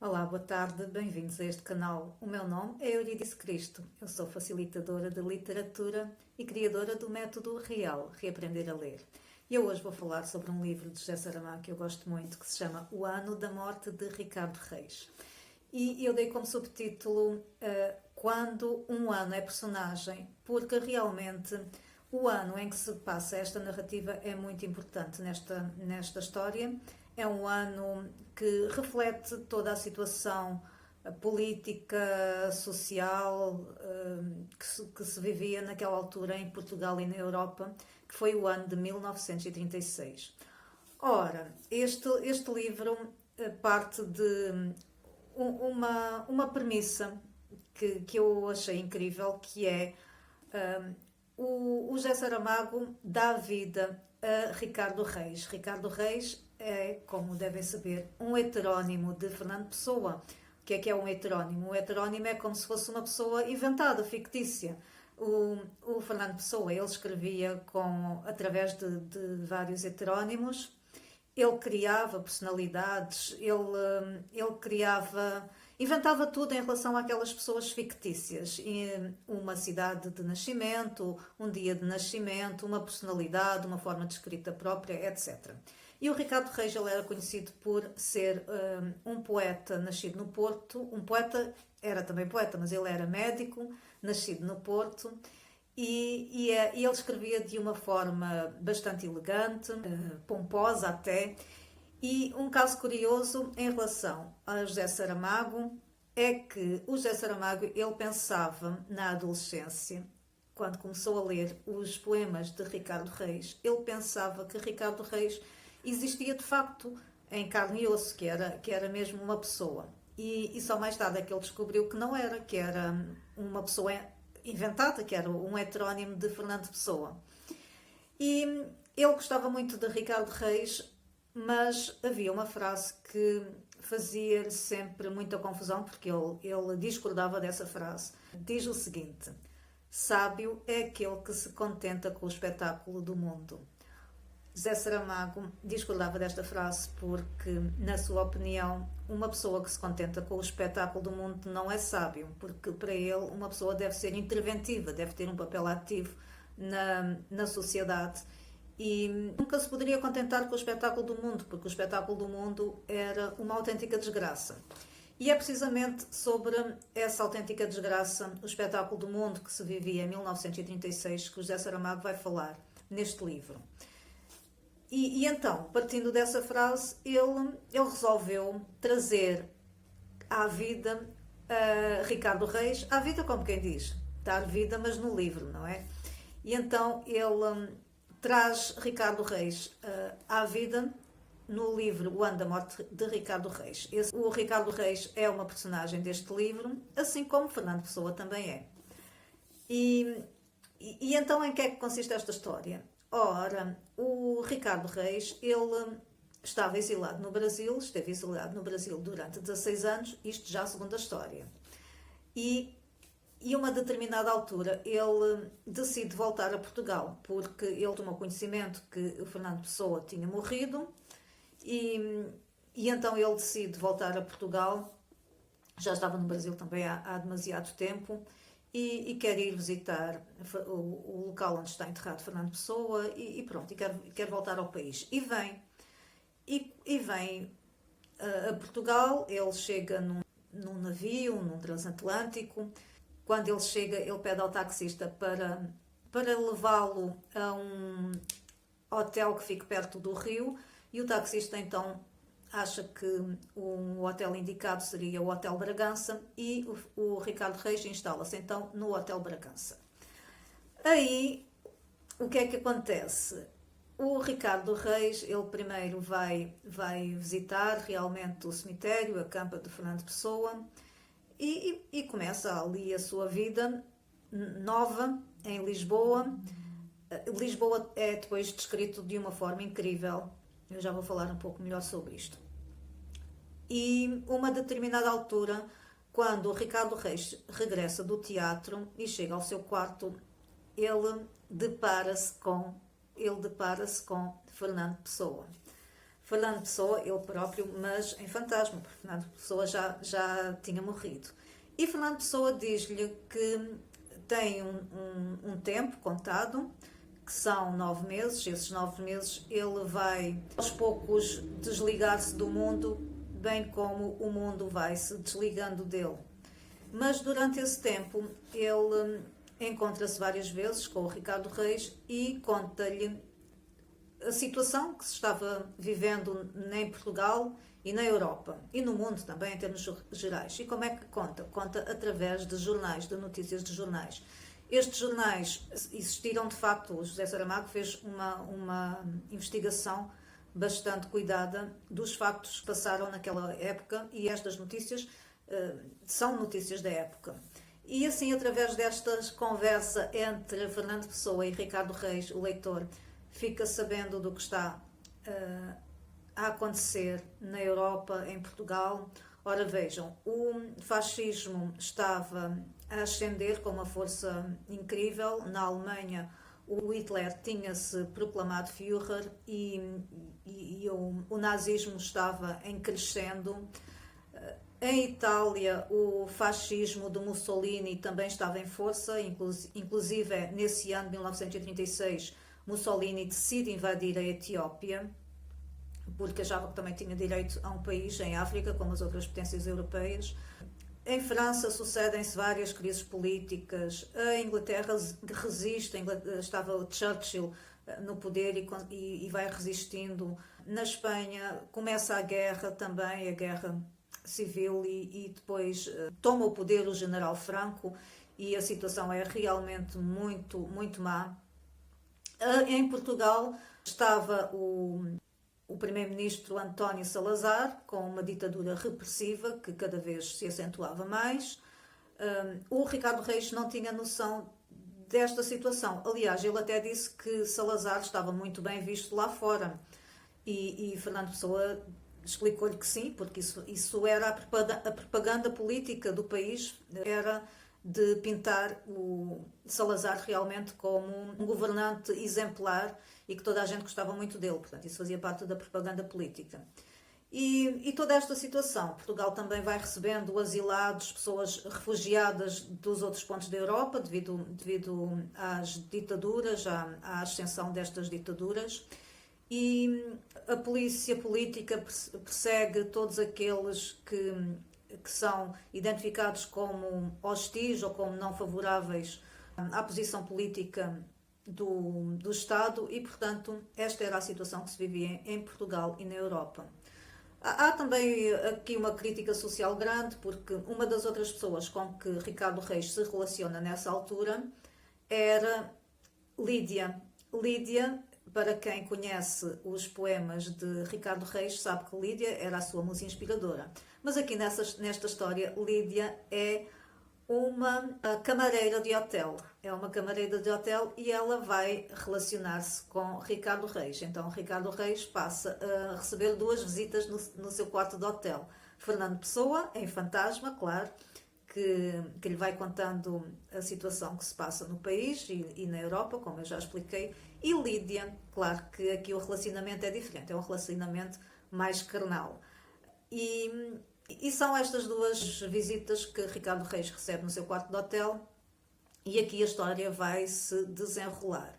Olá, boa tarde, bem-vindos a este canal. O meu nome é Eurídice Cristo. Eu sou facilitadora de literatura e criadora do método real, Reaprender a Ler. E eu hoje vou falar sobre um livro de José Saramago que eu gosto muito, que se chama O Ano da Morte de Ricardo Reis. E eu dei como subtítulo Quando um ano é personagem, porque realmente o ano em que se passa esta narrativa é muito importante nesta história. É um ano que reflete toda a situação política, social que se vivia naquela altura em Portugal e na Europa, que foi o ano de 1936. Ora, este livro parte de uma premissa que eu achei incrível, que é o José Saramago dá vida a Ricardo Reis. Ricardo Reis é, como devem saber, um heterónimo de Fernando Pessoa. O que é um heterónimo? Um heterónimo é como se fosse uma pessoa inventada, fictícia. O Fernando Pessoa, ele escrevia através de vários heterónimos. Ele criava personalidades, ele criava, inventava tudo em relação àquelas pessoas fictícias. Uma cidade de nascimento, um dia de nascimento, uma personalidade, uma forma de escrita própria, etc. E o Ricardo Reis, ele era conhecido por ser um poeta nascido no Porto. Um poeta, era também poeta, mas ele era médico, nascido no Porto. E ele escrevia de uma forma bastante elegante, pomposa até. E um caso curioso em relação a José Saramago é que o José Saramago, ele pensava na adolescência, quando começou a ler os poemas de Ricardo Reis, ele pensava que Ricardo Reis existia de facto em carne e osso, que era mesmo uma pessoa. E só mais tarde é que ele descobriu que não era, que era uma pessoa inventada, que era um heterónimo de Fernando Pessoa. E ele gostava muito de Ricardo Reis, mas havia uma frase que fazia-lhe sempre muita confusão, porque ele discordava dessa frase. Diz o seguinte: sábio é aquele que se contenta com o espetáculo do mundo. José Saramago discordava desta frase porque, na sua opinião, uma pessoa que se contenta com o espetáculo do mundo não é sábio, porque para ele uma pessoa deve ser interventiva, deve ter um papel ativo na sociedade e nunca se poderia contentar com o espetáculo do mundo, porque o espetáculo do mundo era uma autêntica desgraça. E é precisamente sobre essa autêntica desgraça, o espetáculo do mundo que se vivia em 1936, que o José Saramago vai falar neste livro. E então, partindo dessa frase, ele resolveu trazer à vida Ricardo Reis, à vida como quem diz, dar vida, mas no livro, não é? E então ele traz Ricardo Reis à vida no livro O Ano da Morte de Ricardo Reis. O Ricardo Reis é uma personagem deste livro, assim como Fernando Pessoa também é. E então em que é que consiste esta história? Ora, o Ricardo Reis, ele estava exilado no Brasil, esteve exilado no Brasil durante 16 anos, isto já segundo a história. E a uma determinada altura ele decide voltar a Portugal, porque ele tomou conhecimento que o Fernando Pessoa tinha morrido e então ele decide voltar a Portugal. Já estava no Brasil também há demasiado tempo. E quer ir visitar o local onde está enterrado Fernando Pessoa e pronto, quer voltar ao país. E vem a Portugal, ele chega num navio, num transatlântico. Quando ele chega, ele pede ao taxista para levá-lo a um hotel que fique perto do rio e o taxista então acha que o hotel indicado seria o Hotel Bragança e o Ricardo Reis instala-se então no Hotel Bragança. Aí, o que é que acontece? O Ricardo Reis, ele primeiro vai visitar realmente o cemitério, a campa de Fernando Pessoa e começa ali a sua vida nova em Lisboa. Lisboa é depois descrito de uma forma incrível. Eu já vou falar um pouco melhor sobre isto. E uma determinada altura, quando o Ricardo Reis regressa do teatro e chega ao seu quarto, ele depara-se com Fernando Pessoa. Fernando Pessoa, ele próprio, mas em fantasma, porque Fernando Pessoa já tinha morrido. E Fernando Pessoa diz-lhe que tem um tempo contado, que são 9 meses. Esses 9 meses ele vai aos poucos desligar-se do mundo, bem como o mundo vai se desligando dele. Mas durante esse tempo ele encontra-se várias vezes com o Ricardo Reis e conta-lhe a situação que se estava vivendo em Portugal e na Europa e no mundo também em termos gerais. E como é que conta? Conta através de jornais, de notícias de jornais. Estes jornais existiram de facto. O José Saramago fez uma investigação bastante cuidada dos factos que passaram naquela época, e estas notícias são notícias da época. E assim, através desta conversa entre Fernando Pessoa e Ricardo Reis, o leitor fica sabendo do que está a acontecer na Europa, em Portugal. Ora, vejam, o fascismo estava a ascender com uma força incrível. Na Alemanha, o Hitler tinha-se proclamado Führer e o nazismo estava em crescendo. Em Itália, o fascismo de Mussolini também estava em força, inclusive nesse ano de 1936, Mussolini decide invadir a Etiópia, porque achava que também tinha direito a um país em África, como as outras potências europeias. Em França sucedem-se várias crises políticas. A Inglaterra resiste, estava Churchill no poder e vai resistindo. Na Espanha começa a guerra também, a guerra civil, e depois toma o poder o general Franco, e a situação é realmente muito, muito má. Em Portugal estava o primeiro-ministro António Salazar, com uma ditadura repressiva que cada vez se acentuava mais. O Ricardo Reis não tinha noção desta situação. Aliás, ele até disse que Salazar estava muito bem visto lá fora. E Fernando Pessoa explicou-lhe que sim, porque isso era a propaganda política do país, era de pintar o Salazar realmente como um governante exemplar e que toda a gente gostava muito dele. Portanto, isso fazia parte da propaganda política. E toda esta situação, Portugal também vai recebendo asilados, pessoas refugiadas dos outros pontos da Europa, devido às ditaduras, à ascensão destas ditaduras. E a polícia política persegue todos aqueles que são identificados como hostis ou como não favoráveis à posição política do Estado, e, portanto, esta era a situação que se vivia em Portugal e na Europa. Há também aqui uma crítica social grande, porque uma das outras pessoas com que Ricardo Reis se relaciona nessa altura era Lídia. Lídia, para quem conhece os poemas de Ricardo Reis, sabe que Lídia era a sua musa inspiradora. Mas aqui nesta história, Lídia é uma camareira de hotel. É uma camareira de hotel e ela vai relacionar-se com Ricardo Reis. Então, Ricardo Reis passa a receber 2 visitas no seu quarto de hotel. Fernando Pessoa, em fantasma, claro, que lhe vai contando a situação que se passa no país e na Europa, como eu já expliquei. E Lídia, claro que aqui o relacionamento é diferente, é um relacionamento mais carnal. E são estas 2 visitas que Ricardo Reis recebe no seu quarto de hotel, e aqui a história vai se desenrolar.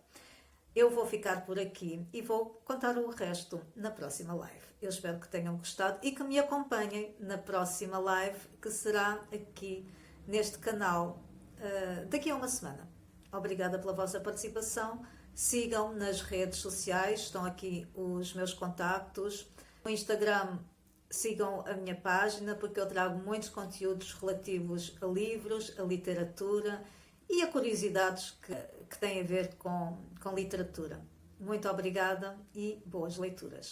Eu vou ficar por aqui e vou contar o resto na próxima live. Eu espero que tenham gostado e que me acompanhem na próxima live, que será aqui neste canal daqui a uma semana. Obrigada pela vossa participação. Sigam nas redes sociais, estão aqui os meus contactos. No Instagram, sigam a minha página, porque eu trago muitos conteúdos relativos a livros, a literatura e a curiosidades que têm a ver com literatura. Muito obrigada e boas leituras.